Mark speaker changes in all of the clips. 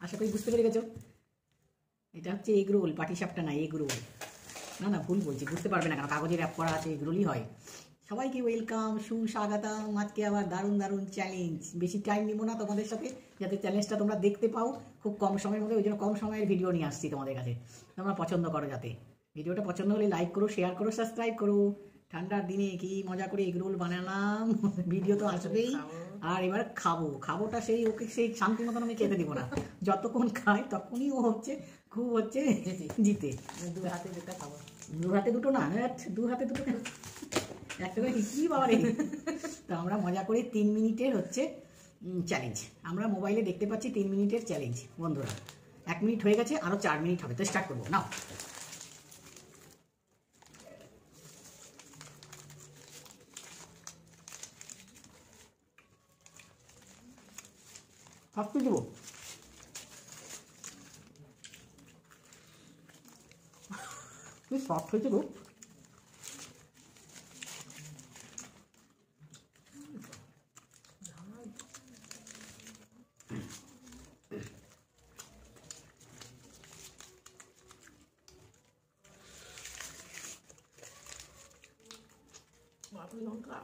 Speaker 1: আশা করি বুঝতে পেরে গেছো। এটা হচ্ছে এগ রোল, পাটিসাপটা না, এগ রোল। না ভুল বলছি, বুঝতে পারবে না কেন, কাগজে র্যাপ করা আছে, এগ রোলই হয়। সবাইকে ওয়েলকাম, সুস্বাগতম। আজকে আবার দারুণ চ্যালেঞ্জ। বেশি টাইম নিব না তোমাদের সাথে, যাতে চ্যালেঞ্জটা তোমরা দেখতে পাও খুব কম সময়ের মধ্যে। ওই জন্য কম সময়ের ভিডিও নিয়ে আসছি তোমাদের কাছে, তোমরা পছন্দ করো। যাতে ভিডিওটা পছন্দ হলে লাইক করো, শেয়ার করো, সাবস্ক্রাইব করো। ঠান্ডার দিনে কি মজা করে এগ রোল বানালাম, ভিডিও তো আসবেই। আর এবার খাবোটা ওকে সেই শান্তি মতন আমি খেতে দিব না। যতক্ষণ খাই তখনই ও খুব জিতে। দু হাতে দুটো খাবো। দু হাতে দুটো না, দু হাতে দুটো একটা করে কি বাবা রে। তো আমরা মজা করে 3 মিনিটের চ্যালেঞ্জ আমরা মোবাইলে দেখতে পাচ্ছি। 3 মিনিটের চ্যালেঞ্জ বন্ধুরা। 1 মিনিট হয়ে গেছে, আরো 4 মিনিট হবে। তো স্টার্ট করবো নাও। ফার্স্টে দেবো সফট হয়েছে গো। লঙ্কা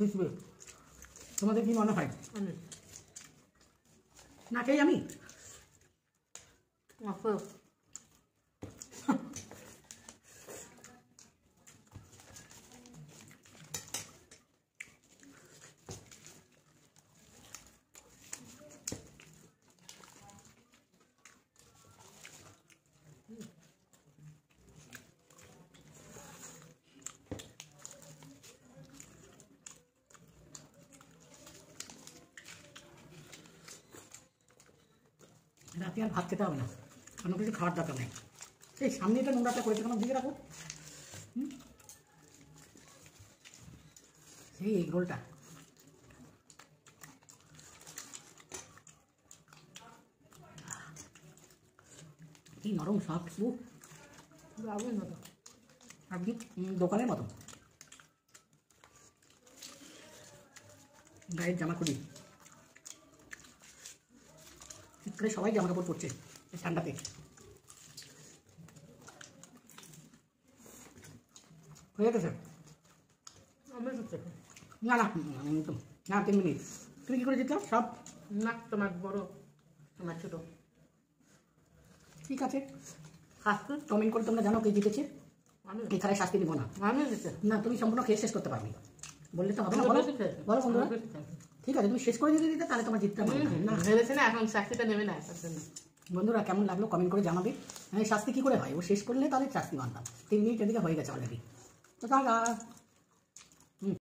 Speaker 1: বুঝবে। তোমাদের কি মনে হয় না খেয়ে আমি রাতে আর ভাত খেতে হবে না, অন্য কিছু খাওয়ার দরকার নেই। সেই সামনে এটা নোংরাটা করেছে কেন, দিকে রাখো। সেই এগ রোলটা কি নরম সফট, আপনি দোকানের মতো। গায়ের জামা খুলি শীতকালে সবাই জামা কাপড় পরছে ঠান্ডাতে। হয়ে গেছে না না না 3 মিনিট। তুমি কি করে জিতলাম সব? না তোমার বড় আমার ছোট। ঠিক আছে, কমেন্ট করে তোমরা জানো কে জিতেছে। এখানে শাস্তি দিব না। না তুমি সম্পূর্ণ খেয়ে শেষ করতে পারবি, বললে তো হবে না। বলো বন্ধুরা। ঠিক আছে, তুমি শেষ করে যদি দিতে তাহলে তোমার জিততে না ভেবেছে না, এখন শাস্তিটা নেবে না। বন্ধুরা কেমন লাগলো কমেন্ট করে জানাবে। শাস্তি কি করে হয়, ও শেষ করলে তাহলে শাস্তি মানতাম। 3 মিনিট এদিকে হয়ে গেছে অলরেডি। তো